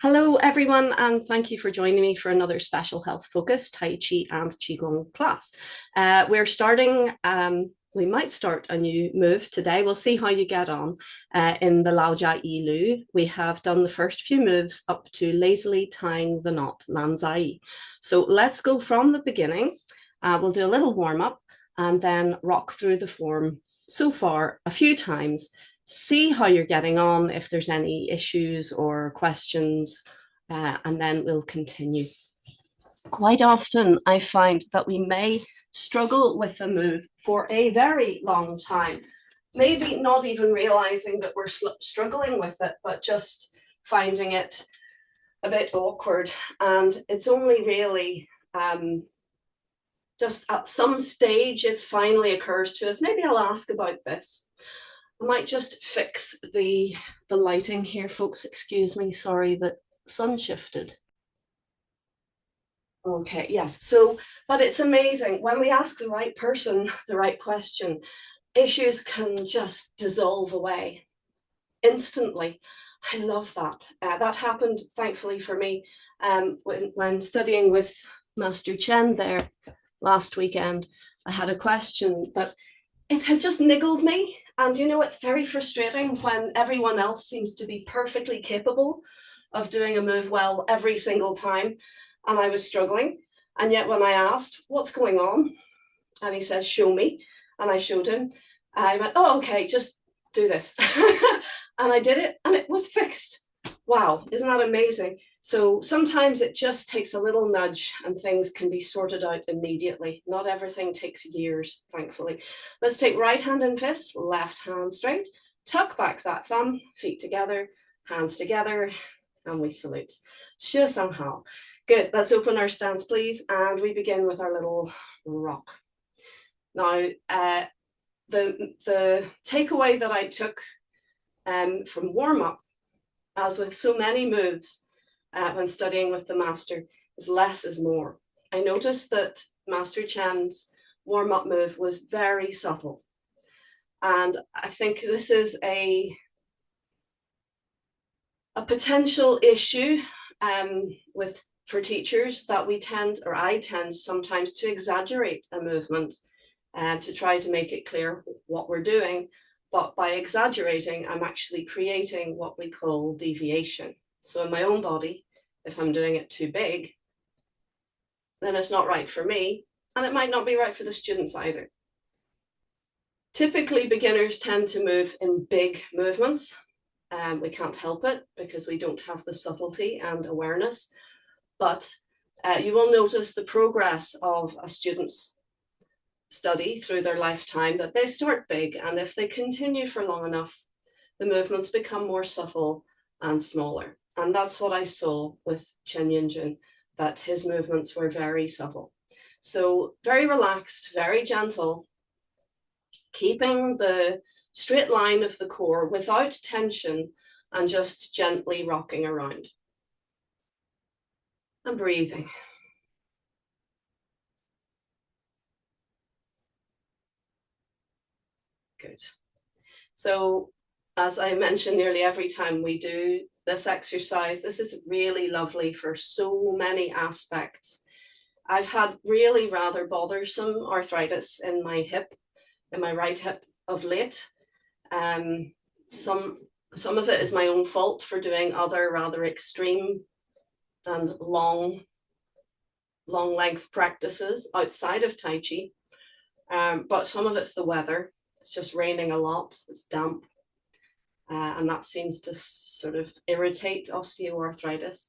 Hello, everyone, and thank you for joining me for another special health focused Tai Chi and Qigong class. We might start a new move today. We'll see how you get on in the Lao Jia. We have done the first few moves up to lazily tying the knot, Lanzai. So let's go from the beginning. We'll do a little warm up and then rock through the form so far a few times, see how you're getting on, if there's any issues or questions, and then we'll continue. Quite often I find that we may struggle with a move for a very long time, maybe not even realizing that we're struggling with it, but just finding it a bit awkward. And it's only really just at some stage it finally occurs to us, maybe I'll ask about this. I might just fix the lighting here, folks. Excuse me. Sorry, the sun shifted. Okay, yes. So, but it's amazing when we ask the right person the right question, issues can just dissolve away instantly. I love that. That happened, thankfully, for me when studying with Master Chen there last weekend. I had a question that it had just niggled me. And you know, it's very frustrating when everyone else seems to be perfectly capable of doing a move well every single time. And I was struggling. And yet, when I asked, what's going on? And he says, show me. And I showed him. I went, oh, okay, just do this. And I did it, and it was fixed. Wow, isn't that amazing? So sometimes it just takes a little nudge and things can be sorted out immediately. Not everything takes years, thankfully. Let's take right hand in fist, left hand straight, tuck back that thumb, feet together, hands together, and we salute. Xie Sang Hao. Good, let's open our stance, please, and we begin with our little rock. Now, the takeaway that I took from warm-up, as with so many moves when studying with the master, is less is more. I noticed that Master Chen's warm-up move was very subtle. And I think this is a potential issue for teachers, that I tend sometimes to exaggerate a movement and to try to make it clear what we're doing. But by exaggerating, I'm actually creating what we call deviation. So in my own body, if I'm doing it too big, then it's not right for me, and it might not be right for the students either. Typically, beginners tend to move in big movements. We can't help it because we don't have the subtlety and awareness. But you will notice the progress of a student's study through their lifetime, that they start big, and if they continue for long enough, the movements become more subtle and smaller. And that's what I saw with Chen Yinjun, that his movements were very subtle. So very relaxed, very gentle, keeping the straight line of the core without tension and just gently rocking around. And breathing. Good. So as I mention nearly every time we do this exercise, this is really lovely for so many aspects. I've had really rather bothersome arthritis in my hip, in my right hip of late. Some of it is my own fault for doing other rather extreme and long length practices outside of Tai Chi. But some of it's the weather. It's just raining a lot, it's damp. And that seems to sort of irritate osteoarthritis.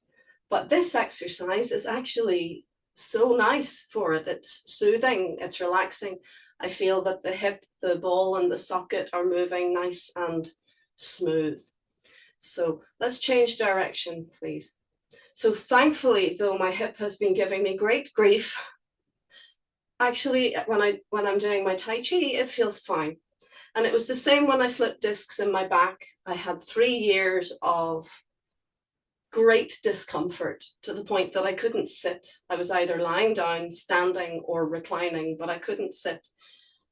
But this exercise is actually so nice for it. It's soothing, it's relaxing. I feel that the hip, the ball, and the socket are moving nice and smooth. So let's change direction, please. So thankfully, though my hip has been giving me great grief, actually, when I'm doing my Tai Chi, it feels fine. And it was the same when I slipped discs in my back. I had 3 years of great discomfort to the point that I couldn't sit. I was either lying down, standing, or reclining, but I couldn't sit.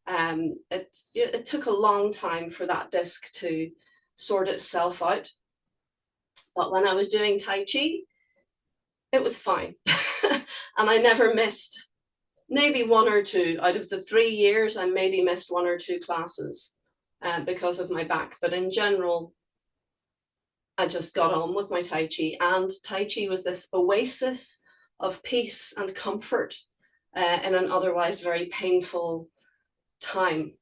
It took a long time for that disc to sort itself out. But when I was doing Tai Chi, it was fine. And I never missed, maybe one or two out of the 3 years, I maybe missed one or two classes because of my back. But in general, I just got on with my Tai Chi. And Tai Chi was this oasis of peace and comfort in an otherwise very painful time.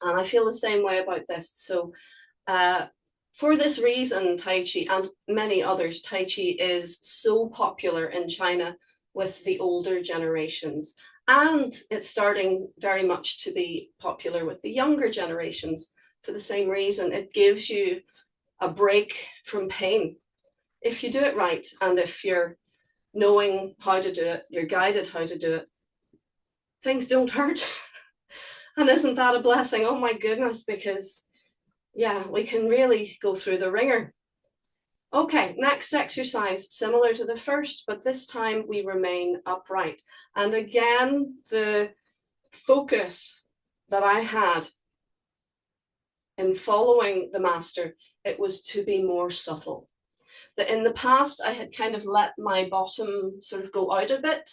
And I feel the same way about this. So for this reason, Tai Chi and many others, Tai Chi is so popular in China with the older generations. And it's starting very much to be popular with the younger generations for the same reason. It gives you a break from pain if you do it right. And if you're knowing how to do it, you're guided how to do it, things don't hurt. And isn't that a blessing? Oh my goodness, because yeah, we can really go through the ringer. Okay, next exercise, similar to the first, but this time we remain upright. And again, the focus that I had in following the master, it was to be more subtle. That in the past, I had kind of let my bottom sort of go out a bit,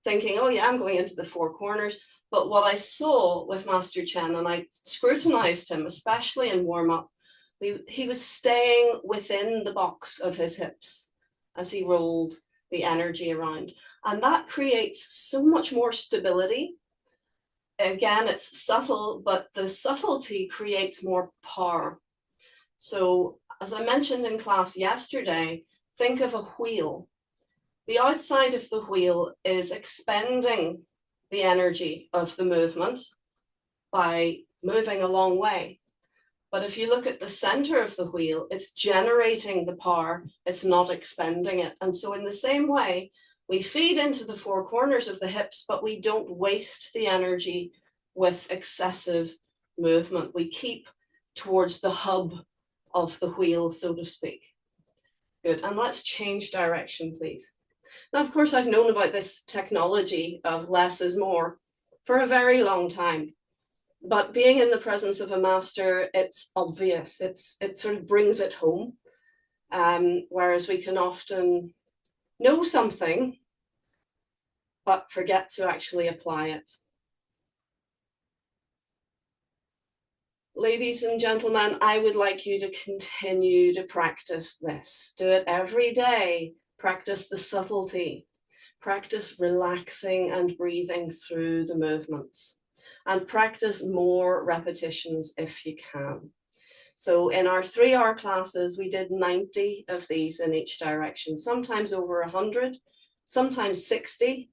thinking, oh yeah, I'm going into the four corners. But what I saw with Master Chen, and I scrutinized him, especially in warm-up, he was staying within the box of his hips as he rolled the energy around. And that creates so much more stability. Again, it's subtle, but the subtlety creates more power. So as I mentioned in class yesterday, think of a wheel. The outside of the wheel is expending the energy of the movement by moving a long way. But if you look at the center of the wheel, it's generating the power, it's not expending it. And so in the same way, we feed into the four corners of the hips, but we don't waste the energy with excessive movement. We keep towards the hub of the wheel, so to speak. Good, and let's change direction, please. Now, of course, I've known about this technology of less is more for a very long time. But being in the presence of a master, it's obvious. It sort of brings it home. Whereas we can often know something, but forget to actually apply it. Ladies and gentlemen, I would like you to continue to practice this. Do it every day. Practice the subtlety. Practice relaxing and breathing through the movements. And practice more repetitions if you can. So in our 3-hour classes, we did 90 of these in each direction, sometimes over 100, sometimes 60,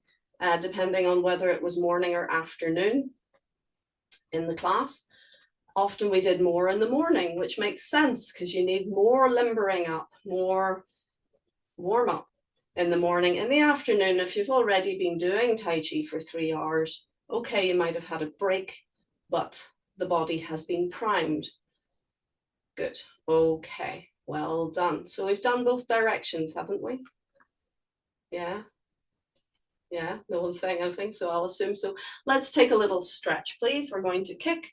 depending on whether it was morning or afternoon in the class. Often we did more in the morning, which makes sense because you need more limbering up, more warm up in the morning. In the afternoon, if you've already been doing Tai Chi for 3 hours, okay, you might have had a break, but the body has been primed. Good. Okay, well done. So we've done both directions, haven't we? Yeah. Yeah, no one's saying anything, so I'll assume so. Let's take a little stretch, please. We're going to kick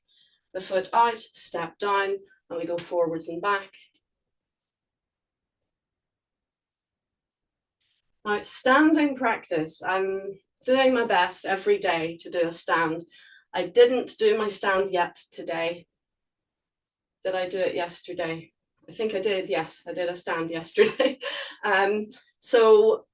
the foot out, step down, and we go forwards and back. Now, standing practice. I'm doing my best every day to do a stand. I didn't do my stand yet today. Did I do it yesterday? I think I did, yes, I did a stand yesterday. So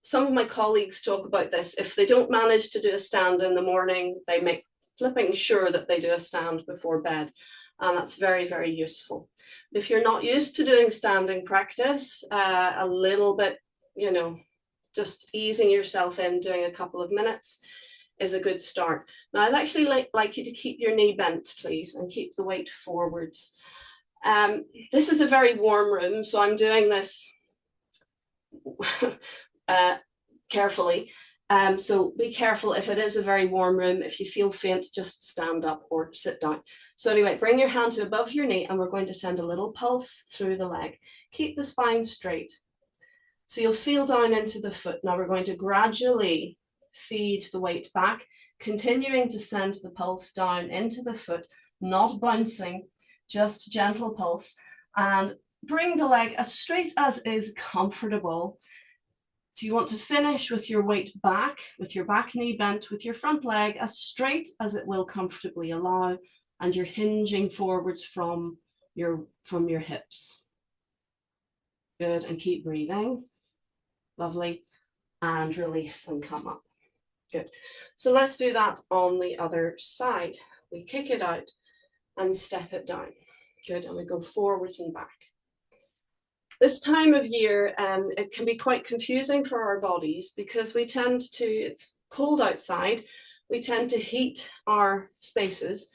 some of my colleagues talk about this. If they don't manage to do a stand in the morning, they make flipping sure that they do a stand before bed. And that's very, very useful. If you're not used to doing standing practice, a little bit, you know, just easing yourself in, doing a couple of minutes is a good start. Now, I'd actually like you to keep your knee bent, please, and keep the weight forwards. This is a very warm room, so I'm doing this carefully. So be careful if it is a very warm room. If you feel faint, just stand up or sit down. So anyway, bring your hand to above your knee and we're going to send a little pulse through the leg. Keep the spine straight. So you'll feel down into the foot. Now we're going to gradually feed the weight back, continuing to send the pulse down into the foot, not bouncing, just gentle pulse. And bring the leg as straight as is comfortable. So you want to finish with your weight back, with your back knee bent, with your front leg as straight as it will comfortably allow, and you're hinging forwards from your hips. Good, and keep breathing. Lovely. And release and come up. Good. So let's do that on the other side. We kick it out and step it down. Good, and we go forwards and back. This time of year, it can be quite confusing for our bodies because we tend to, it's cold outside, we tend to heat our spaces.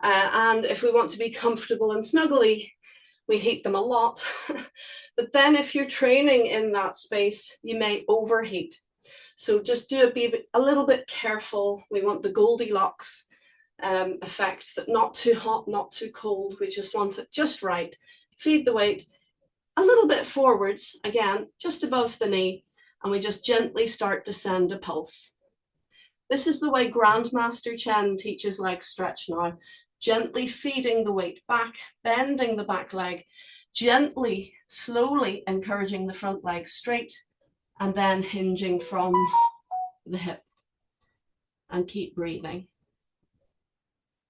And if we want to be comfortable and snuggly, we heat them a lot. But then if you're training in that space, you may overheat. So just be a little bit careful. We want the Goldilocks effect, that not too hot, not too cold. We just want it just right. Feed the weight a little bit forwards, again, just above the knee, and we just gently start to send a pulse. This is the way Grandmaster Chen teaches leg stretch now. Gently feeding the weight back, bending the back leg, gently, slowly encouraging the front leg straight, and then hinging from the hip. And keep breathing.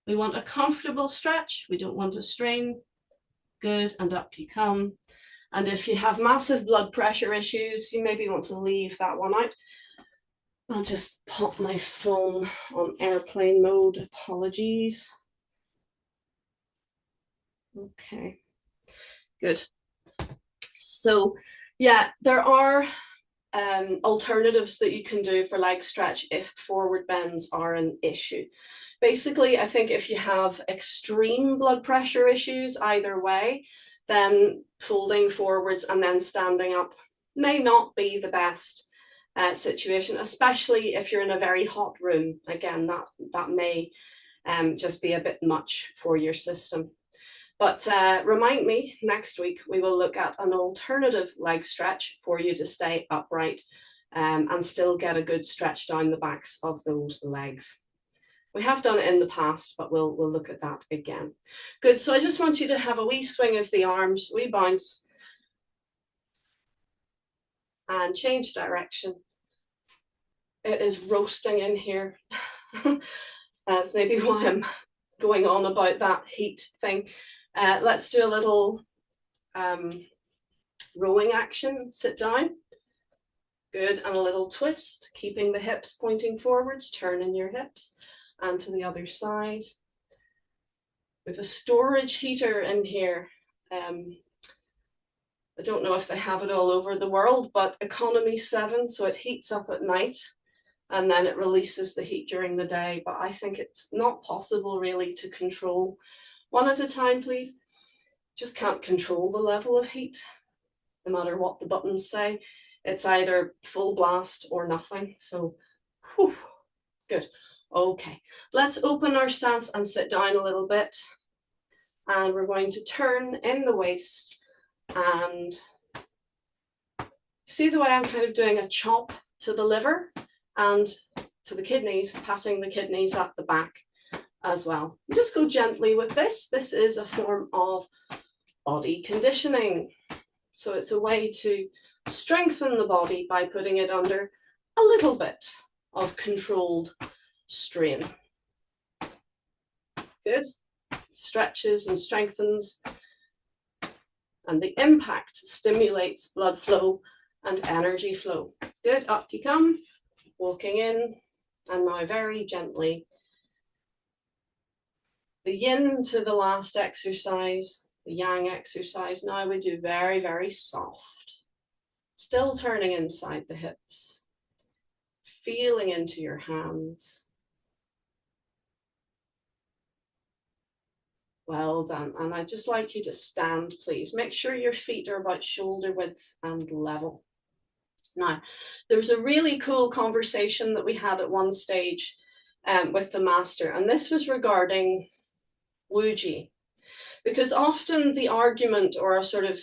We want a comfortable stretch. We don't want to strain. Good, and up you come. And if you have massive blood pressure issues, you maybe want to leave that one out. I'll just pop my phone on airplane mode. Apologies. Okay, good. So yeah, there are alternatives that you can do for leg stretch if forward bends are an issue. Basically, I think if you have extreme blood pressure issues either way, then folding forwards and then standing up may not be the best situation, especially if you're in a very hot room. Again, that may just be a bit much for your system. But remind me, next week we will look at an alternative leg stretch for you to stay upright and still get a good stretch down the backs of those legs. We have done it in the past, but we'll look at that again. Good, so I just want you to have a wee swing of the arms, wee bounce, and change direction. It is roasting in here. That's maybe why I'm going on about that heat thing. Let's do a little rowing action, sit down. Good, and a little twist, keeping the hips pointing forwards, turning your hips, and to the other side. We have a storage heater in here. I don't know if they have it all over the world, but economy 7, so it heats up at night and then it releases the heat during the day. But I think it's not possible really to control. One at a time, please. Just can't control the level of heat, no matter what the buttons say. It's either full blast or nothing. So, whew, good. Okay, let's open our stance and sit down a little bit. And we're going to turn in the waist and see the way I'm kind of doing a chop to the liver and to the kidneys, patting the kidneys at the back as well. Just go gently with this. This is a form of body conditioning. So it's a way to strengthen the body by putting it under a little bit of controlled strain. Good. Stretches and strengthens, and the impact stimulates blood flow and energy flow. Good. Up you come, walking in, and now very gently. The yin to the last exercise, the yang exercise. Now we do very, very soft. Still turning inside the hips, feeling into your hands. Well done. And I'd just like you to stand, please. Make sure your feet are about shoulder width and level. Now, there was a really cool conversation that we had at one stage with the master, and this was regarding Wuji. Because often the argument or a sort of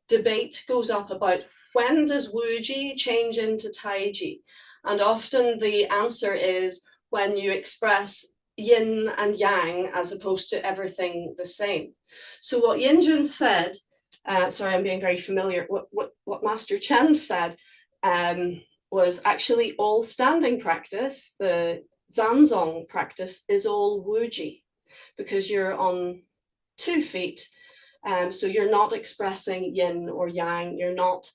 debate goes up about when does Wuji change into Taiji? And often the answer is when you express yin and yang as opposed to everything the same. So what Yin Jun said, sorry, I'm being very familiar, what Master Chen said was actually all standing practice, the Zanzong practice is all Wuji, because you're on 2 feet. So you're not expressing yin or yang, you're not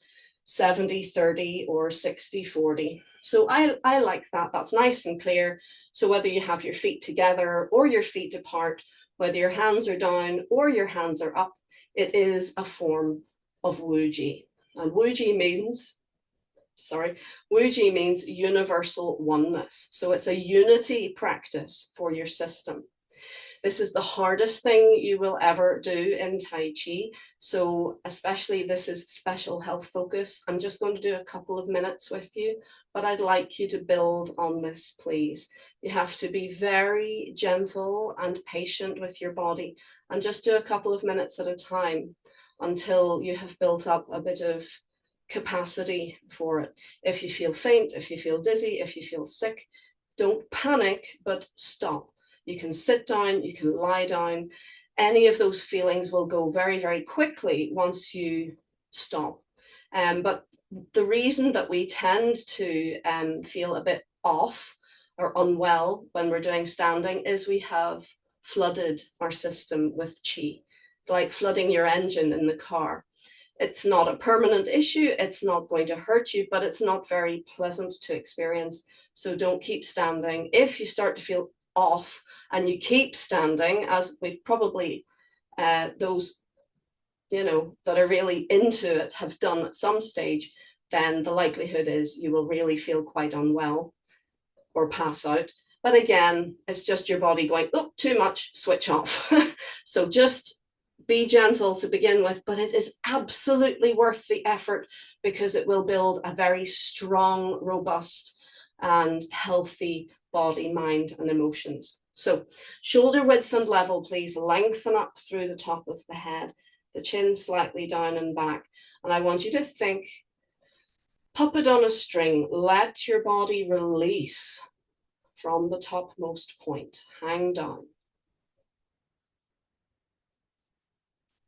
70-30 or 60-40. So I like that. That's nice and clear. So whether you have your feet together or your feet apart, whether your hands are down or your hands are up, it is a form of Wuji. And Wuji means, Wuji means universal oneness. So it's a unity practice for your system. This is the hardest thing you will ever do in Tai Chi. So especially this is special health focus. I'm just going to do a couple of minutes with you, but I'd like you to build on this, please. You have to be very gentle and patient with your body and just do a couple of minutes at a time until you have built up a bit of capacity for it. If you feel faint, if you feel dizzy, if you feel sick, don't panic, but stop. You can sit down, you can lie down. Any of those feelings will go very, very quickly once you stop. But the reason that we tend to feel a bit off or unwell when we're doing standing is we have flooded our system with qi, like flooding your engine in the car. It's not a permanent issue, it's not going to hurt you, but it's not very pleasant to experience. So don't keep standing. If you start to feel off and you keep standing, as we've probably those that are really into it have done at some stage, then the likelihood is you will really feel quite unwell or pass out. But again, it's just your body going, oh, too much, switch off. So just be gentle to begin with, but it is absolutely worth the effort because it will build a very strong, robust and healthy body, mind, and emotions. So shoulder width and level, please lengthen up through the top of the head, the chin slightly down and back. And I want you to think, puppet on a string, let your body release from the topmost point, hang down.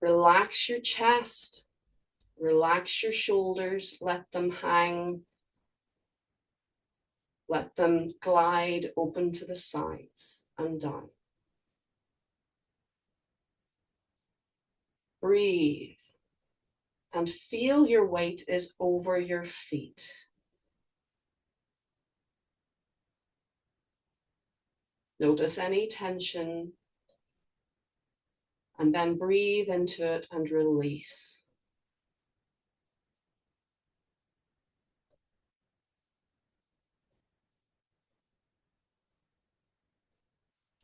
Relax your chest, relax your shoulders, let them hang. Let them glide open to the sides and down. Breathe and feel your weight is over your feet. Notice any tension and then breathe into it and release.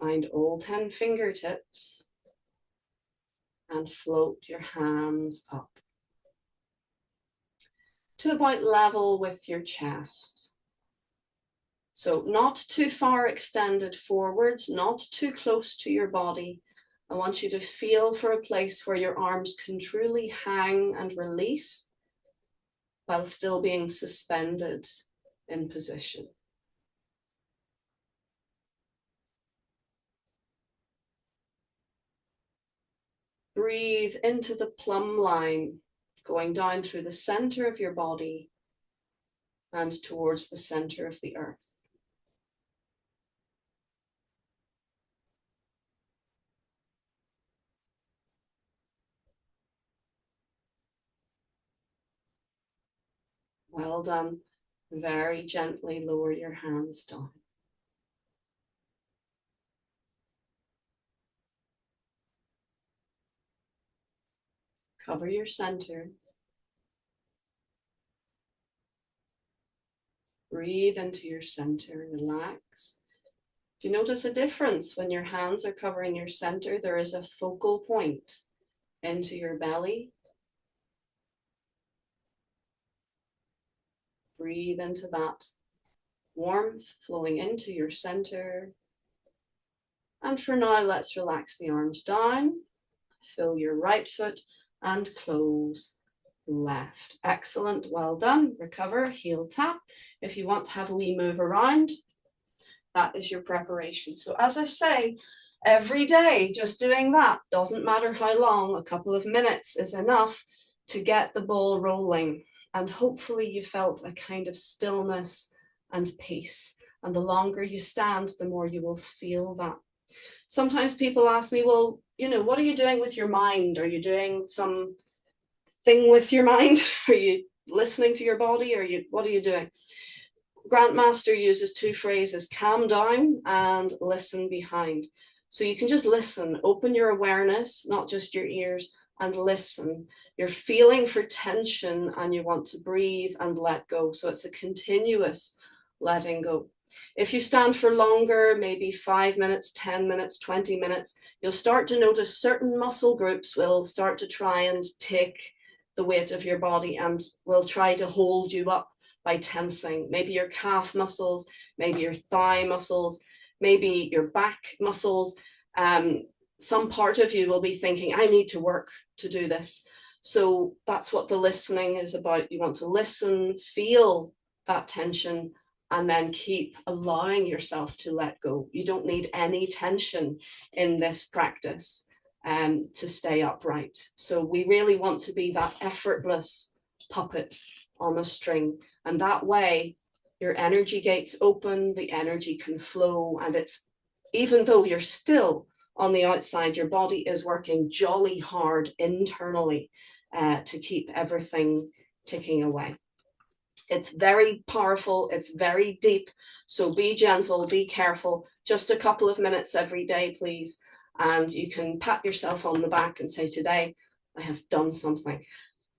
Find all 10 fingertips and float your hands up to about level with your chest. So not too far extended forwards, not too close to your body. I want you to feel for a place where your arms can truly hang and release while still being suspended in position. Breathe into the plumb line, going down through the center of your body and towards the center of the earth. Well done. Very gently lower your hands down. Cover your center. Breathe into your center, relax. Do you notice a difference when your hands are covering your center? There is a focal point into your belly. Breathe into that warmth flowing into your center. And for now, let's relax the arms down. Fill your right foot and close left. Excellent, well done. Recover, heel tap. If you want to have a wee move around, That is your preparation. So as I say, every day, just doing that, doesn't matter how long, a couple of minutes is enough to get the ball rolling. And hopefully you felt a kind of stillness and peace. And the longer you stand, the more you will feel that. Sometimes people ask me, well, you know, what are you doing with your mind? Are you doing some thing with your mind? Are you listening to your body? What are you doing? Grandmaster uses two phrases, calm down and listen behind. So you can just listen, open your awareness, not just your ears, and listen. You're feeling for tension and you want to breathe and let go. So it's a continuous letting go. If you stand for longer, maybe 5 minutes, 10 minutes, 20 minutes, you'll start to notice certain muscle groups will start to try and take the weight of your body and will try to hold you up by tensing. Maybe your calf muscles, maybe your thigh muscles, maybe your back muscles. Some part of you will be thinking, I need to work to do this. So that's what the listening is about. You want to listen, feel that tension, and then keep allowing yourself to let go. You don't need any tension in this practice to stay upright. So we really want to be that effortless puppet on a string. And that way, your energy gates open, the energy can flow, and it's, even though you're still on the outside, your body is working jolly hard internally to keep everything ticking away. It's very powerful, it's very deep, so be gentle, be careful, just a couple of minutes every day, please. And you can pat yourself on the back and say, today I have done something.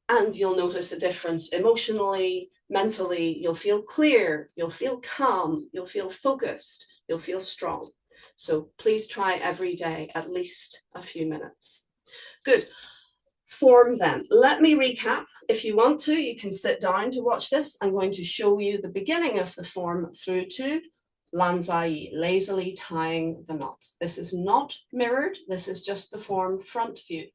And you'll notice a difference emotionally, mentally. You'll feel clear, you'll feel calm, you'll feel focused, you'll feel strong. So please try every day, at least a few minutes. Good. Form then. Let me recap. If you want to, you can sit down to watch this. I'm going to show you the beginning of the form through to Lazily, lazily tying the knot. This is not mirrored. This is just the form front view.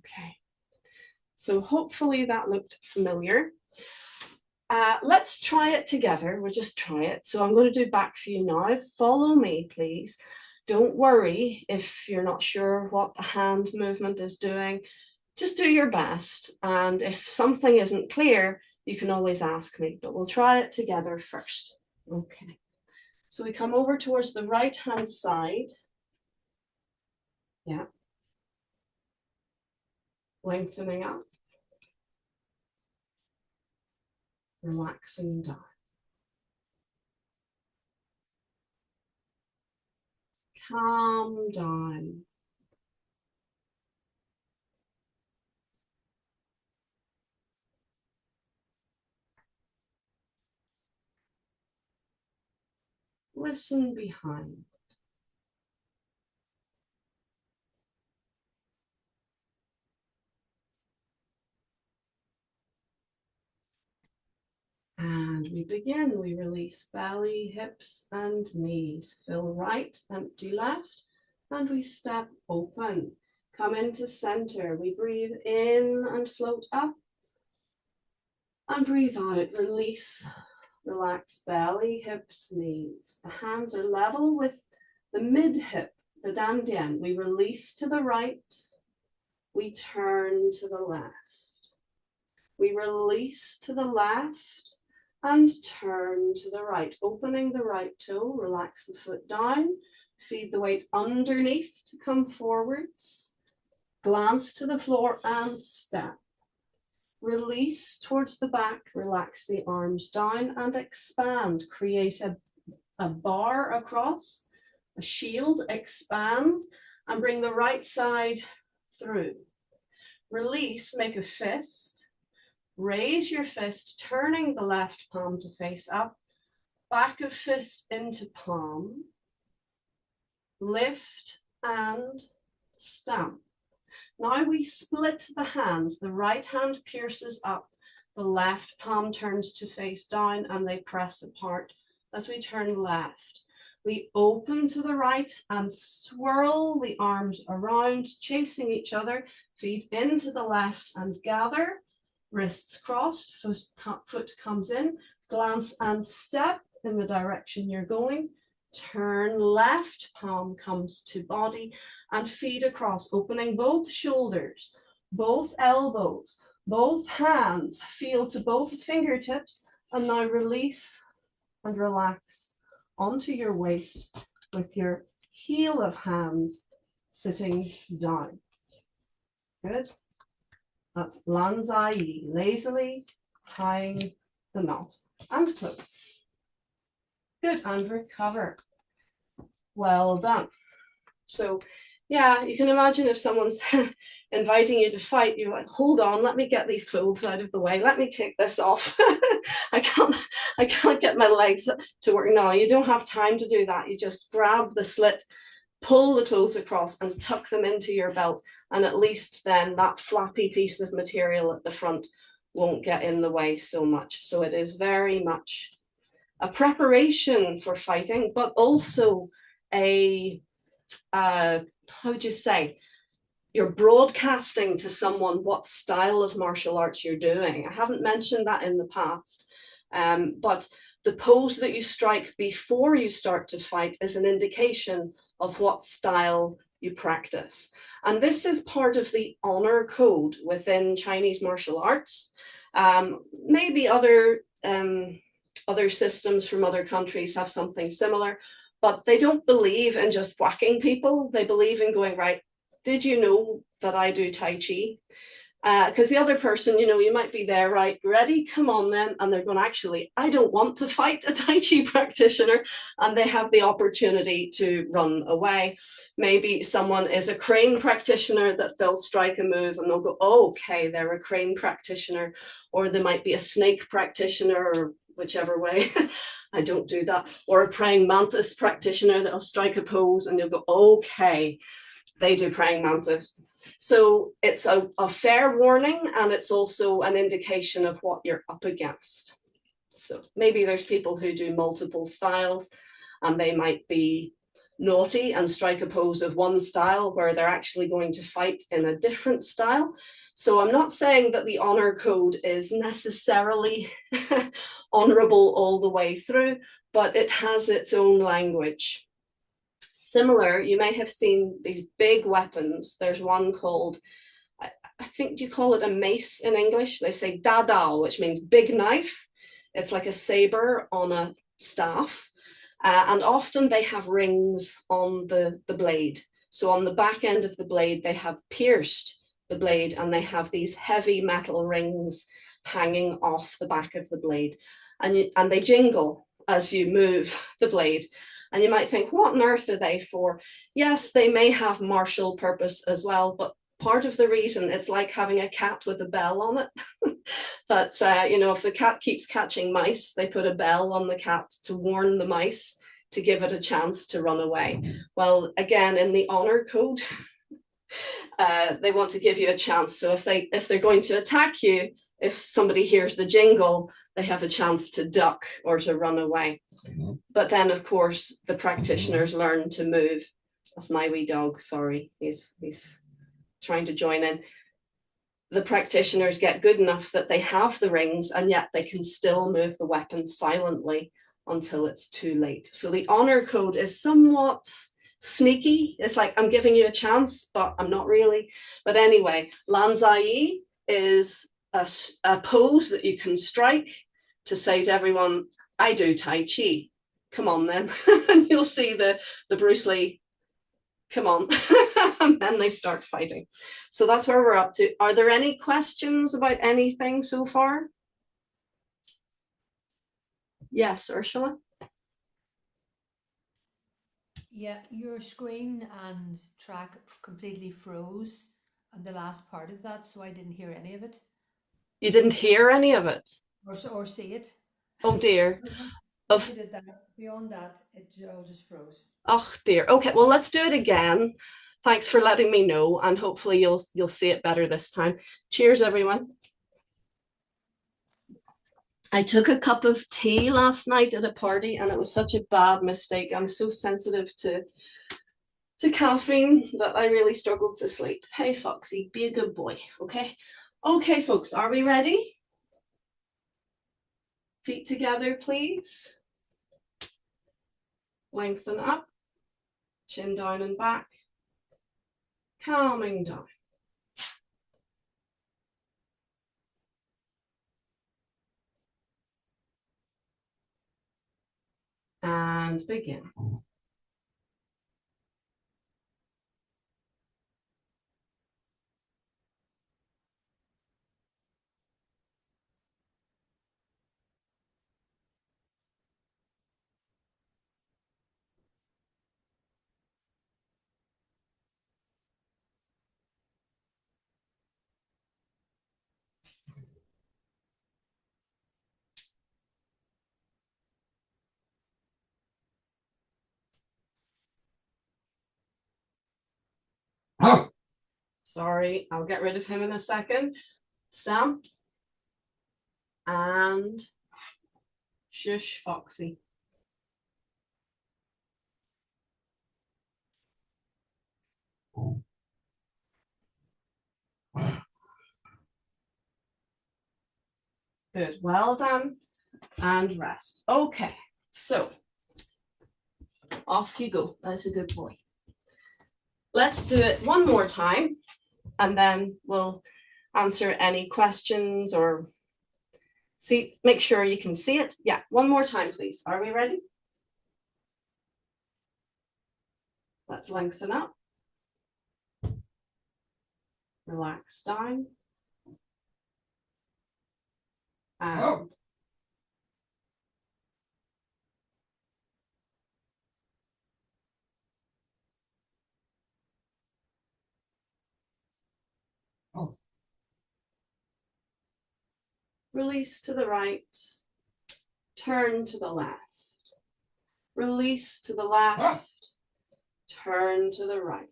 Okay. So hopefully that looked familiar. Let's try it together. We'll just try it. So I'm going to do back for you now. Follow me, please. Don't worry if you're not sure what the hand movement is doing. Just do your best. And if something isn't clear, you can always ask me, but we'll try it together first. Okay. So we come over towards the right-hand side. Yeah. Lengthening up. Relaxing down. Calm down. Listen behind. And we begin, we release belly, hips, and knees. Fill right, empty left, and we step open. Come into center. We breathe in and float up. And breathe out, release, relax belly, hips, knees. The hands are level with the mid hip, the dantian. We release to the right We turn to the left. We release to the left and turn to the right, opening the right toe, relax the foot down, feed the weight underneath to come forwards, glance to the floor and step. Release towards the back, relax the arms down and expand. Create a bar across, a shield, expand, and bring the right side through. Release, make a fist. Raise your fist, turning the left palm to face up, back of fist into palm, lift and stamp. Now we split the hands. The right hand pierces up, the left palm turns to face down and they press apart as we turn left. We open to the right and swirl the arms around, chasing each other, feet into the left and gather. Wrists crossed, foot comes in, glance and step in the direction you're going. Turn left, palm comes to body and feet across, opening both shoulders, both elbows, both hands, feel to both fingertips, and now release and relax onto your waist with your heel of hands sitting down. Good. That's Lazily, lazily tying the knot and close. Good, and recover. Well done. So yeah, you can imagine if someone's inviting you to fight, you're like, hold on, let me get these clothes out of the way. Let me take this off. I can't get my legs to work. No, you don't have time to do that. You just grab the slit, pull the clothes across and tuck them into your belt. And at least then that flappy piece of material at the front won't get in the way so much. So it is very much a preparation for fighting, but also a, how would you say, you're broadcasting to someone what style of martial arts you're doing. I haven't mentioned that in the past, but the pose that you strike before you start to fight is an indication of what style you practice. And this is part of the honor code within Chinese martial arts. Maybe other systems from other countries have something similar, but they don't believe in just whacking people. They believe in going, right, did you know that I do Tai Chi? Because the other person, you know, you might be there, right, ready, come on then, and they're going, actually, I don't want to fight a Tai Chi practitioner, and they have the opportunity to run away. Maybe someone is a crane practitioner, that they'll strike a move and they'll go, oh, okay, they're a crane practitioner, or they might be a snake practitioner, or whichever way. I don't do that. Or a praying mantis practitioner that'll strike a pose and you'll go, okay, they do praying mantis. So it's a fair warning, and it's also an indication of what you're up against. So maybe there's people who do multiple styles and they might be naughty and strike a pose of one style where they're actually going to fight in a different style. So I'm not saying that the honor code is necessarily honorable all the way through, but it has its own language. Similar, you may have seen these big weapons. There's one called, I think you call it a mace in English. They say da dao, which means big knife. It's like a saber on a staff. And often they have rings on the blade. So on the back end of the blade, they have pierced the blade and they have these heavy metal rings hanging off the back of the blade. And they jingle as you move the blade. And you might think, what on earth are they for? Yes, they may have martial purpose as well, but part of the reason, it's like having a cat with a bell on it. But, you know, if the cat keeps catching mice, they put a bell on the cat to warn the mice to give it a chance to run away. Well, again, in the honor code, they want to give you a chance. So if they're going to attack you, if somebody hears the jingle, they have a chance to duck or to run away. But then, of course, the practitioners learn to move. That's my wee dog, sorry, he's trying to join in. The practitioners get good enough that they have the rings, and yet they can still move the weapon silently until it's too late. So the honor code is somewhat sneaky. It's like I'm giving you a chance, but I'm not really. But anyway, Lanzai is a pose that you can strike to say to everyone, I do Tai Chi. Come on then. And you'll see the Bruce Lee, come on. And then they start fighting. So that's where we're up to. Are there any questions about anything so far? Yes, Ursula? Yeah, your screen and track completely froze on the last part of that, so I didn't hear any of it You didn't hear any of it? or see it. Oh dear. Once you Of did that, beyond that, it all just froze. Oh dear. Okay, well let's do it again. Thanks for letting me know, and hopefully you'll see it better this time. Cheers, everyone. I took a cup of tea last night at a party, and it was such a bad mistake. I'm so sensitive to caffeine that I really struggled to sleep. Hey, Foxy, be a good boy, okay? Okay, folks, are we ready? Feet together, please. Lengthen up, chin down and back, calming down. And begin. Sorry, I'll get rid of him in a second. Stamp. And shush, Foxy. Good, well done. And rest. Okay, so off you go. That's a good boy. Let's do it one more time, and then we'll answer any questions or see, make sure you can see it. Yeah, one more time, please. Are we ready? Let's lengthen up. Relax down. And release to the right. Turn to the left. Release to the left. Turn to the right.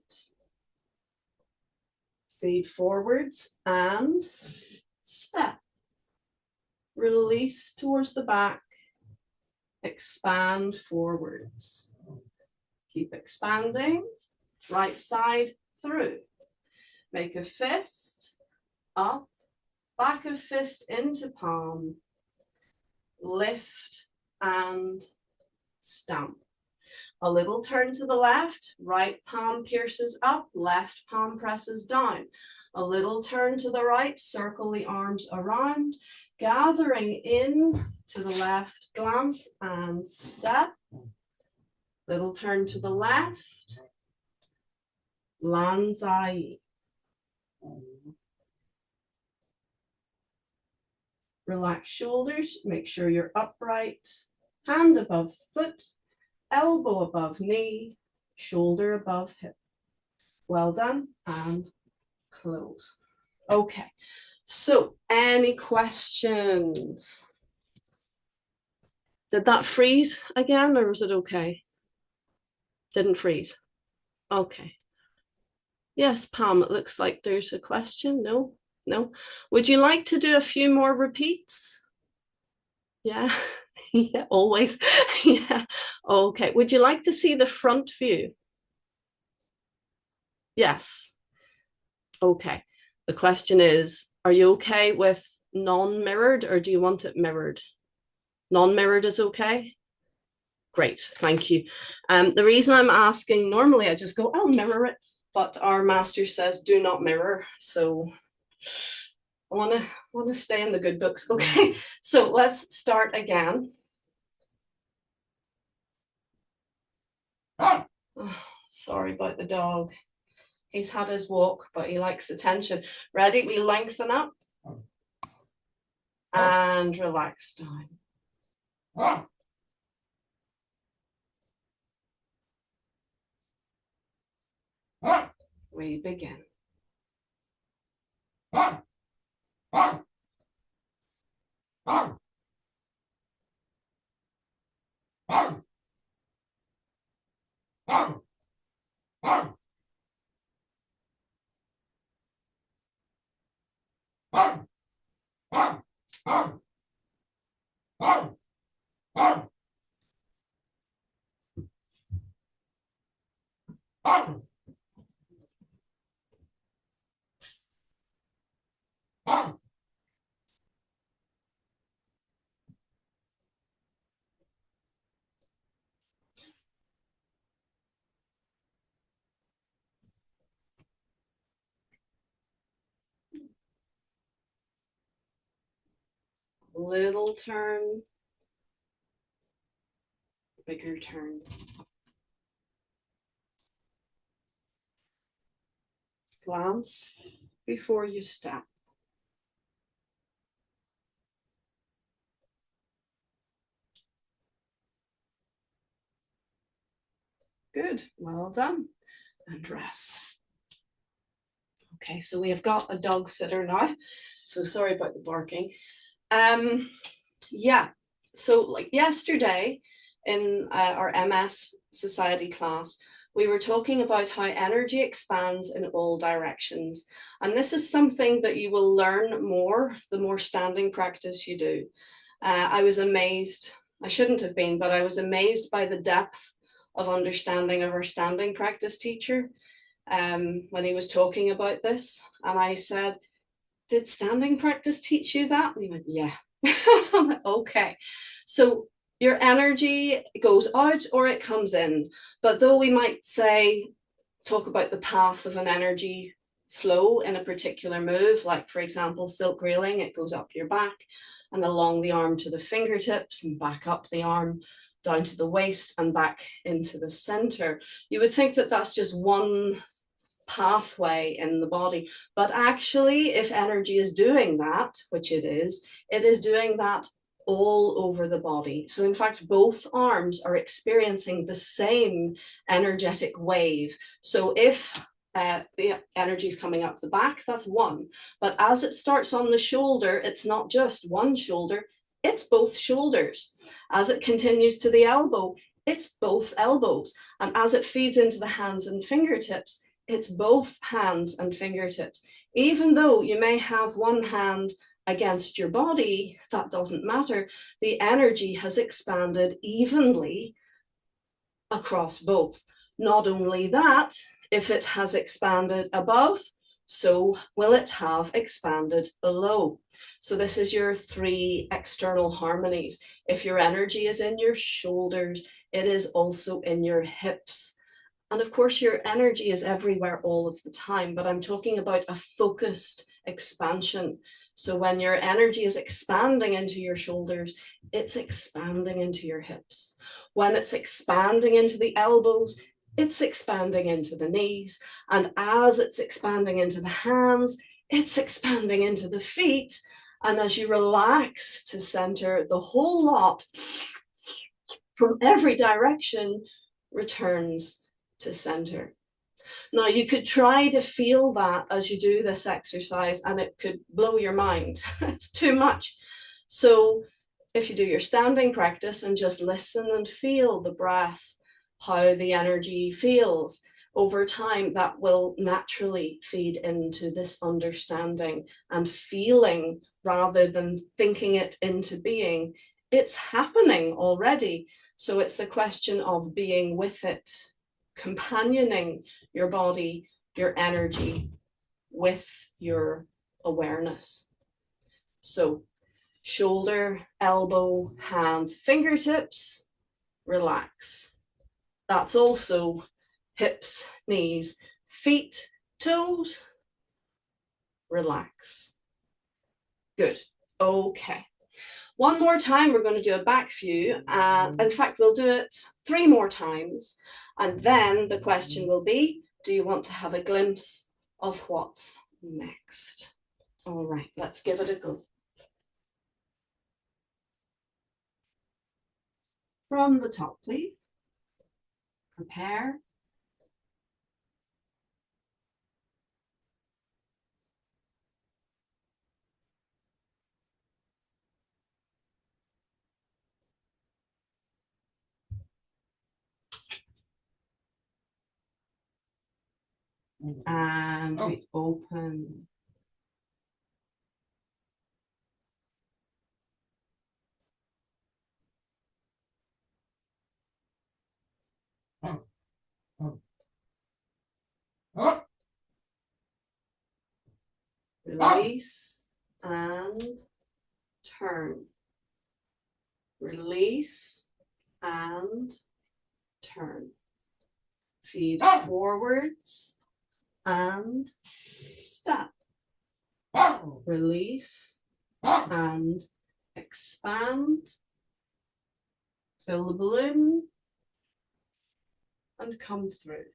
Feet forwards and step. Release towards the back. Expand forwards. Keep expanding. Right side through. Make a fist. Up. Back of fist into palm. Lift and stamp. A little turn to the left, right palm pierces up, left palm presses down. A little turn to the right, circle the arms around, gathering in to the left, glance and step. Little turn to the left, Lanzai. Relax shoulders, make sure you're upright, hand above foot, elbow above knee, shoulder above hip. Well done, and close. Okay, so any questions? Did that freeze again, or was it okay? Didn't freeze. Okay. Yes, Pam, it looks like there's a question. No, no. Would you like to do a few more repeats? Yeah, yeah, always. Yeah. Okay. Would you like to see the front view? Yes. Okay. The question is, are you okay with non-mirrored or do you want it mirrored? Non-mirrored is okay? Great, thank you. The reason I'm asking, normally I just go, I'll mirror it, but our master says do not mirror. So I wanna stay in the good books. Okay, so let's start again. Oh, sorry about the dog. He's had his walk, but he likes attention. Ready? We lengthen up and relax down. We begin. Little turn, bigger turn. Glance before you step. Good, well done. And rest. Okay, so we have got a dog sitter now. So sorry about the barking. Yeah, so like yesterday in our MS Society class, we were talking about how energy expands in all directions. And this is something that you will learn more the more standing practice you do. I was amazed, I shouldn't have been, but I was amazed by the depth of understanding of our standing practice teacher when he was talking about this. And I said, did standing practice teach you that? And he went, yeah. Okay. So your energy goes out or it comes in. But though we might say, talk about the path of an energy flow in a particular move, like for example, silk reeling, it goes up your back and along the arm to the fingertips and back up the arm down to the waist and back into the center. You would think that that's just one pathway in the body. But actually, if energy is doing that, which it is doing that all over the body. So in fact, both arms are experiencing the same energetic wave. So if the energy is coming up the back, that's one. But as it starts on the shoulder, it's not just one shoulder, it's both shoulders. As it continues to the elbow, it's both elbows. And as it feeds into the hands and fingertips, it's both hands and fingertips. Even though you may have one hand against your body, that doesn't matter. The energy has expanded evenly across both. Not only that, if it has expanded above, so will it have expanded below. So this is your three external harmonies. If your energy is in your shoulders, it is also in your hips. And of course, your energy is everywhere all of the time, but I'm talking about a focused expansion. So when your energy is expanding into your shoulders, it's expanding into your hips. When it's expanding into the elbows, it's expanding into the knees. And as it's expanding into the hands, it's expanding into the feet. And as you relax to center, the whole lot from every direction returns to center. Now, you could try to feel that as you do this exercise, and it could blow your mind. It's too much. So if you do your standing practice and just listen and feel the breath, how the energy feels over time, that will naturally feed into this understanding and feeling rather than thinking it into being. It's happening already. So it's the question of being with it, companioning your body, your energy with your awareness. So shoulder, elbow, hands, fingertips, relax. That's also hips, knees, feet, toes, relax. Good. Okay. One more time, we're going to do a back view. And in fact, we'll do it 3 more times. And then the question will be, do you want to have a glimpse of what's next? All right, let's give it a go. From the top, please. Prepare. And we open. Release and turn. Release and turn. Feed forwards and step. Release and expand. Fill the balloon and come through.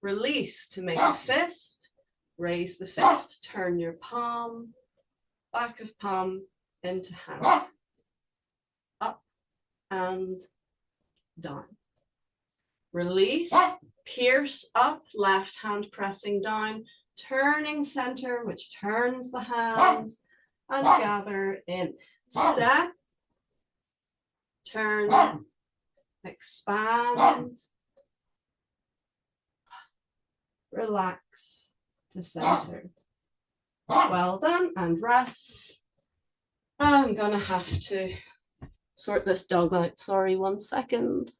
Release to make a fist. Raise the fist. Turn your palm, back of palm into hand. Up and down. Release, pierce up, left hand pressing down, turning center, which turns the hands, and gather in. Step, turn, expand, relax to center. Well done, and rest. I'm gonna have to sort this dog out. Sorry, 1 second.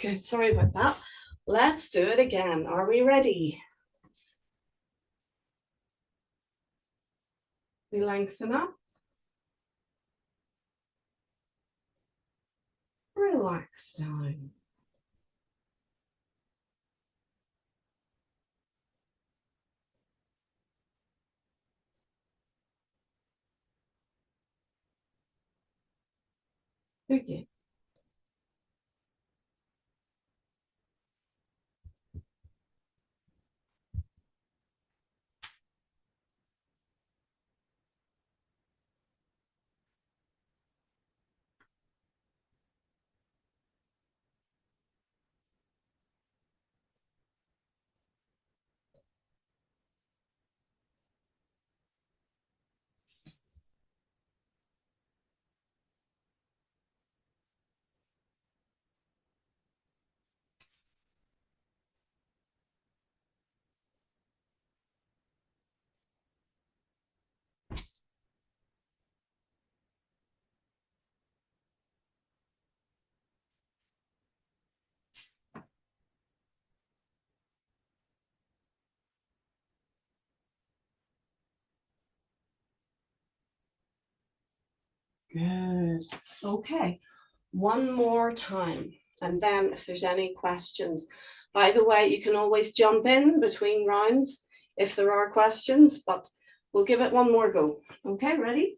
Good, sorry about that. Let's do it again. Are we ready? We lengthen up. Relax down. Begin. Good. Okay, one more time. And then if there's any questions, by the way, you can always jump in between rounds if there are questions, but we'll give it one more go. Okay, ready?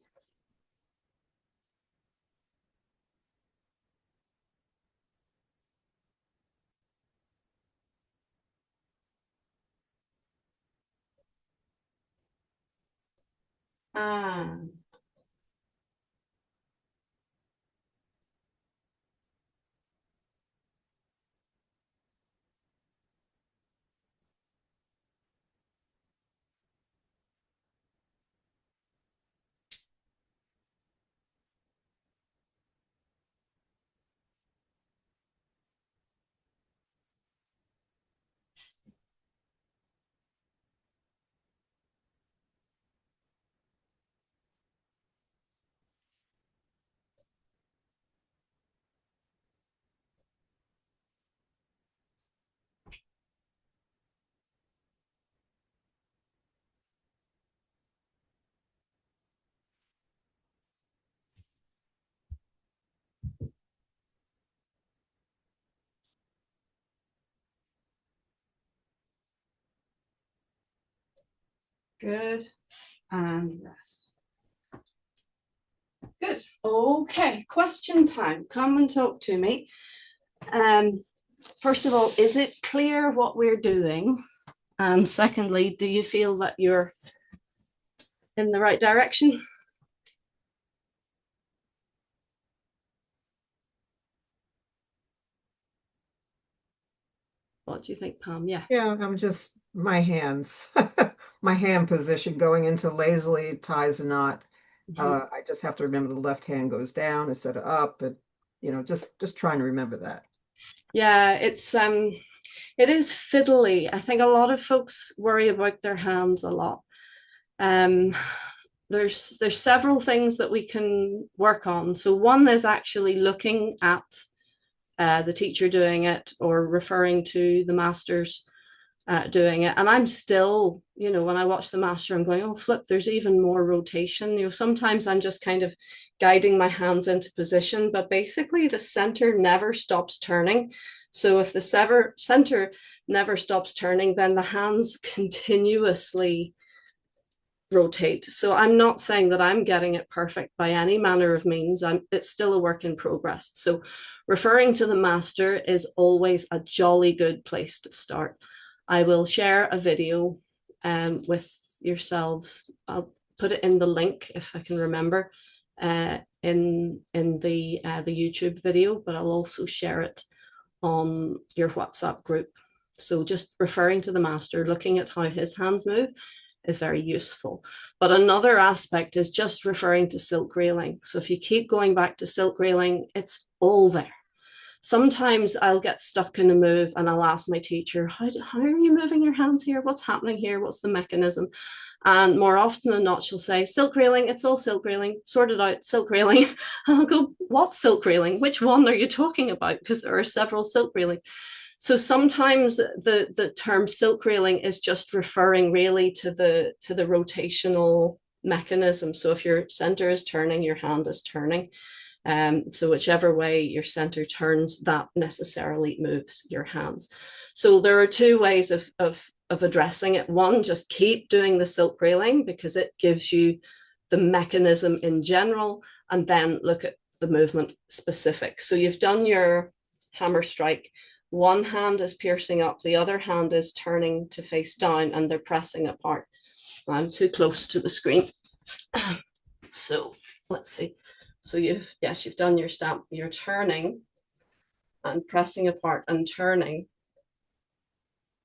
And Good. And rest. Good. Okay, question time. Come and talk to me. First of all, is it clear what we're doing? And secondly, do you feel that you're in the right direction? What do you think, Pam? Yeah. Yeah, I'm just my hands, my hand position going into lazily ties a knot. I just have to remember the left hand goes down instead of up, but just trying to remember that. Yeah, it is fiddly. I think a lot of folks worry about their hands a lot. Um, there's several things that we can work on. So one is actually looking at the teacher doing it or referring to the masters doing it. And I'm still, when I watch the master, I'm going, oh, flip, there's even more rotation. Sometimes I'm just kind of guiding my hands into position, but basically the center never stops turning. So if the center never stops turning, then the hands continuously rotate. So I'm not saying that I'm getting it perfect by any manner of means. It's still a work in progress. So referring to the master is always a jolly good place to start. I will share a video with yourselves. I'll put it in the link if I can remember in the YouTube video, but I'll also share it on your WhatsApp group. So just referring to the master, looking at how his hands move is very useful. But another aspect is just referring to silk railing. So if you keep going back to silk railing, it's all there. Sometimes I'll get stuck in a move and I'll ask my teacher, how are you moving your hands here? What's happening here? What's the mechanism? And more often than not, she'll say, silk railing, it's all silk railing, sort it out, silk railing. And I'll go, what silk railing? Which one are you talking about? Because there are several silk railings. So sometimes the term silk railing is just referring really to the rotational mechanism. So if your center is turning, your hand is turning. So whichever way your center turns, that necessarily moves your hands. So there are two ways of addressing it. One, just keep doing the silk railing because it gives you the mechanism in general, and then look at the movement specific. So you've done your hammer strike. One hand is piercing up, the other hand is turning to face down, and they're pressing apart. I'm too close to the screen. So let's see. So you've done your stamp. You're turning and pressing apart and turning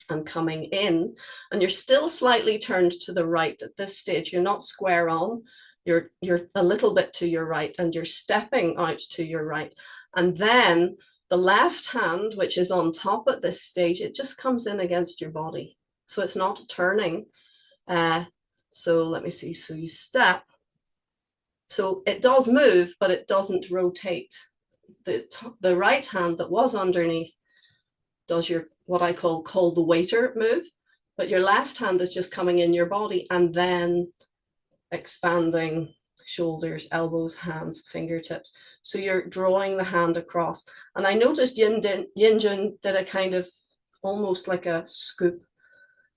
and coming in, and you're still slightly turned to the right at this stage. You're not square on. You're a little bit to your right, and you're stepping out to your right. And then the left hand, which is on top at this stage, it just comes in against your body. So it's not turning. So let me see. So you step. So it does move, but it doesn't rotate. The right hand that was underneath does your what I call the waiter move, but your left hand is just coming in your body and then expanding shoulders, elbows, hands, fingertips. So you're drawing the hand across. And I noticed Yin Jun did a kind of almost like a scoop.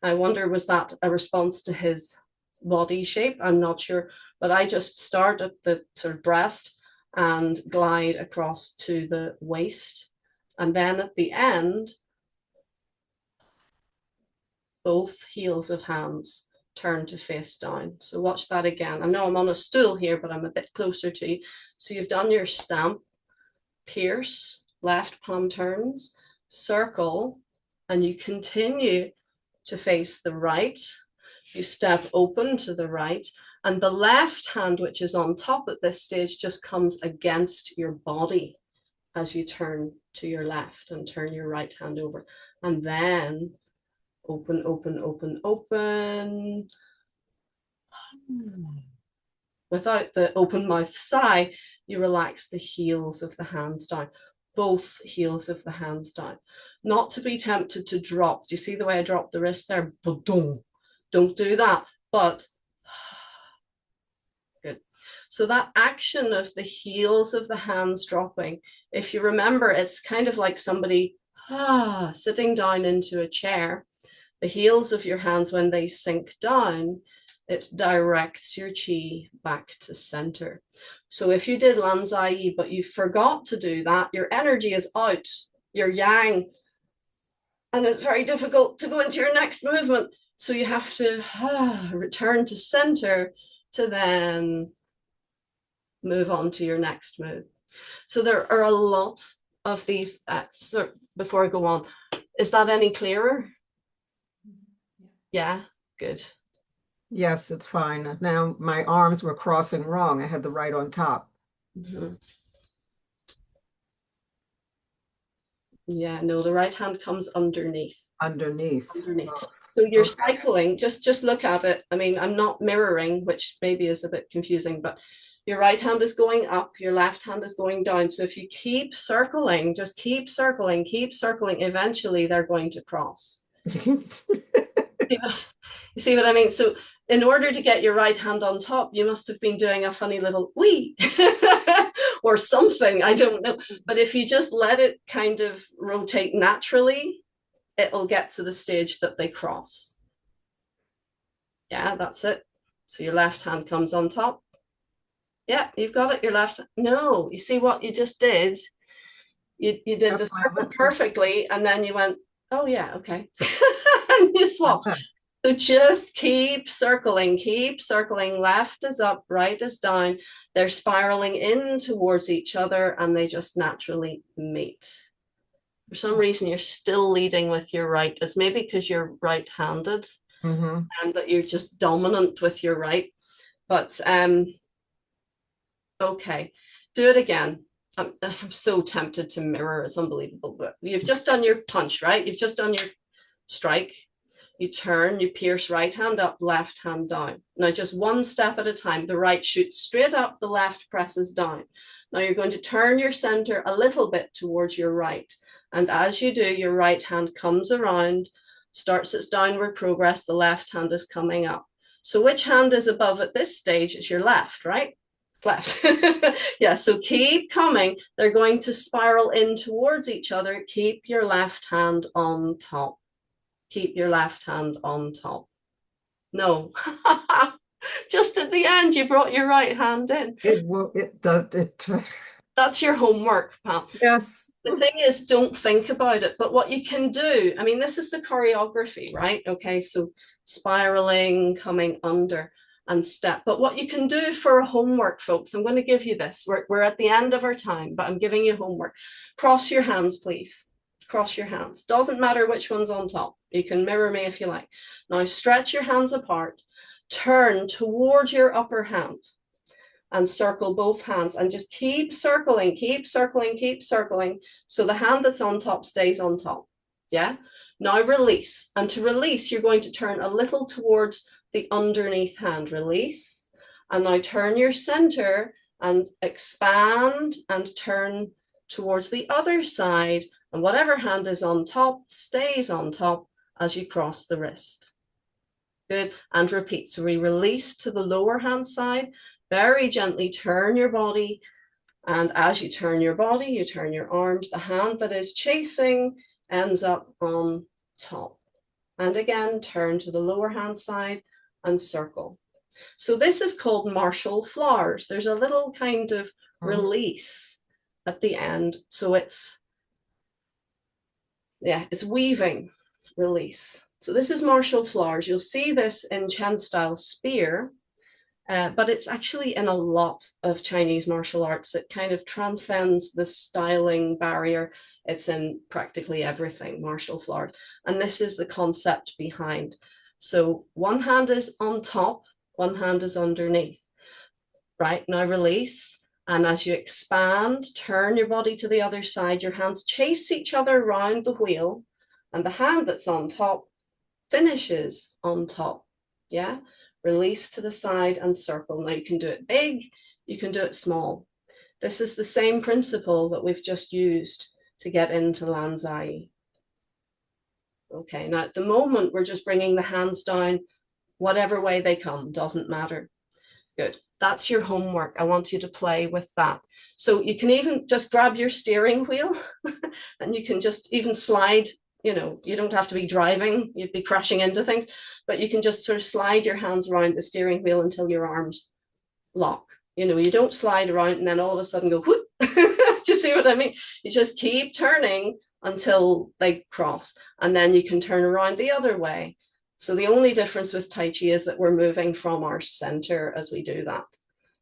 I wonder, was that a response to his body shape? I'm not sure, but I just start at the sort of breast and glide across to the waist. And then at the end, both heels of hands turn to face down. So watch that again. I know I'm on a stool here, but I'm a bit closer to you. So you've done your stamp, pierce, left palm turns, circle, and you continue to face the right. You step open to the right, and the left hand, which is on top at this stage, just comes against your body as you turn to your left and turn your right hand over. And then open, open, open, open. Without the open mouth sigh, you relax the heels of the hands down, both heels of the hands down. Not to be tempted to drop. Do you see the way I dropped the wrist there? Don't do that, but good. So that action of the heels of the hands dropping, if you remember, it's kind of like somebody sitting down into a chair. The heels of your hands, when they sink down, it directs your chi back to center. So if you did Lazily, but you forgot to do that, your energy is out, your yang, and it's very difficult to go into your next movement. So you have to return to center to then move on to your next move. So there are a lot of these. So before I go on, is that any clearer? Yeah, good. Yes, it's fine. Now my arms were crossing wrong. I had the right on top. Mm-hmm. Yeah, no, the right hand comes underneath. Underneath. Underneath. Oh, So you're okay. cycling, just look at it. I mean, I'm not mirroring, which maybe is a bit confusing, but your right hand is going up, your left hand is going down. So if you keep circling, just keep circling, eventually they're going to cross. You see what I mean? So in order to get your right hand on top, you must have been doing a funny little wee or something. I don't know. But if you just let it kind of rotate naturally, it'll get to the stage that they cross. Yeah, that's it. So your left hand comes on top. Yeah, you've got it. Your left. No, you see what you just did? You did the circle perfectly, and then you went, oh yeah, okay. And you swapped. So just keep circling, left is up, right is down. They're spiraling in towards each other and they just naturally meet. For some reason, you're still leading with your right. It's maybe because you're right-handed and that you're just dominant with your right. But okay, do it again. I'm so tempted to mirror. It's unbelievable. But you've just done your punch, right? You've just done your strike. You turn, you pierce right hand up, left hand down. Now just one step at a time. The right shoots straight up, the left presses down. Now you're going to turn your center a little bit towards your right. And as you do, your right hand comes around, starts its downward progress, the left hand is coming up. So which hand is above at this stage? It's your left, right? Left. Yeah, so keep coming. They're going to spiral in towards each other. Keep your left hand on top. Keep your left hand on top. No. Just at the end, you brought your right hand in. It does it. That's your homework, Pam. Yes. The thing is, don't think about it. But what you can do, I mean, this is the choreography, right? Okay, so spiraling, coming under and step. But what you can do for a homework, folks, I'm going to give you this. We're at the end of our time, but I'm giving you homework. Cross your hands, please. Cross your hands. Doesn't matter which one's on top. You can mirror me if you like. Now stretch your hands apart. Turn towards your upper hand and circle both hands and just keep circling, so the hand that's on top stays on top. Yeah. Now release. And to release, you're going to turn a little towards the underneath hand. Release. And now turn your center and expand and turn towards the other side. And whatever hand is on top stays on top as you cross the wrist. Good. And repeat. So we release to the lower hand side. Very gently turn your body. And as you turn your body, you turn your arms. The hand that is chasing ends up on top. And again, turn to the lower hand side and circle. So this is called martial flowers. There's a little kind of release at the end. So it's weaving, release. So this is martial flowers. You'll see this in Chen style spear, but it's actually in a lot of Chinese martial arts. It kind of transcends the styling barrier. It's in practically everything, martial flowers. And this is the concept behind. So one hand is on top, one hand is underneath. Right, now release. And as you expand, turn your body to the other side. Your hands chase each other around the wheel. And the hand that's on top finishes on top. Yeah, release to the side and circle. Now you can do it big, you can do it small. This is the same principle that we've just used to get into Lazily. Okay, now at the moment, we're just bringing the hands down, whatever way they come, doesn't matter. Good. That's your homework. I want you to play with that. So you can even just grab your steering wheel and you can just even slide, you know, you don't have to be driving, you'd be crashing into things, but you can just sort of slide your hands around the steering wheel until your arms lock. You know, you don't slide around and then all of a sudden go whoop. Do you see what I mean? You just keep turning until they cross, and then you can turn around the other way. So the only difference with Tai Chi is that we're moving from our center as we do that.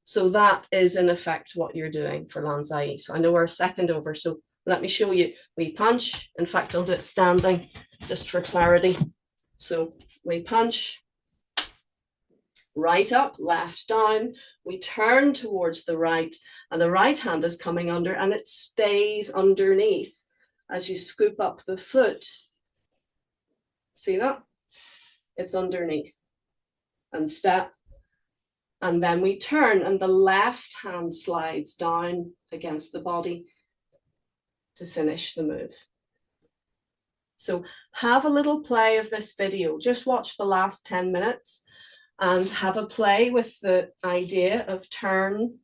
So that is in effect what you're doing for Lanzai. So I know we're a second over, so let me show you. We punch. In fact, I'll do it standing just for clarity. So we punch, right up, left down. We turn towards the right, and the right hand is coming under, and it stays underneath as you scoop up the foot. See that? It's underneath. And step. And then we turn, and the left hand slides down against the body to finish the move. So have a little play of this video. Just watch the last 10 minutes and have a play with the idea of turn,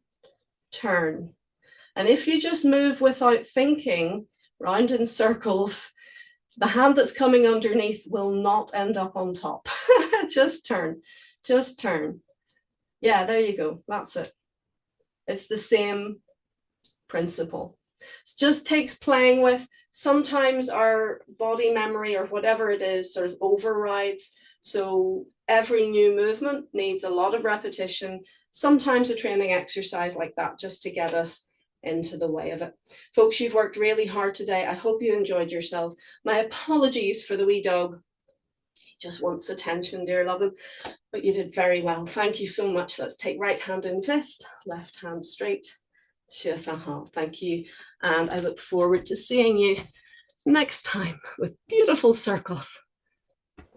turn. And if you just move without thinking, round in circles, the hand that's coming underneath will not end up on top. Just turn, just turn. Yeah, there you go. That's it. It's the same principle. It just takes playing with. Sometimes our body memory or whatever it is sort of overrides. So every new movement needs a lot of repetition, sometimes a training exercise like that just to get us into the way of it. Folks, you've worked really hard today. I hope you enjoyed yourselves. My apologies for the wee dog. He just wants attention, dear loving, but you did very well. Thank you so much. Let's take right hand in fist, left hand straight. Thank you. And I look forward to seeing you next time with beautiful circles.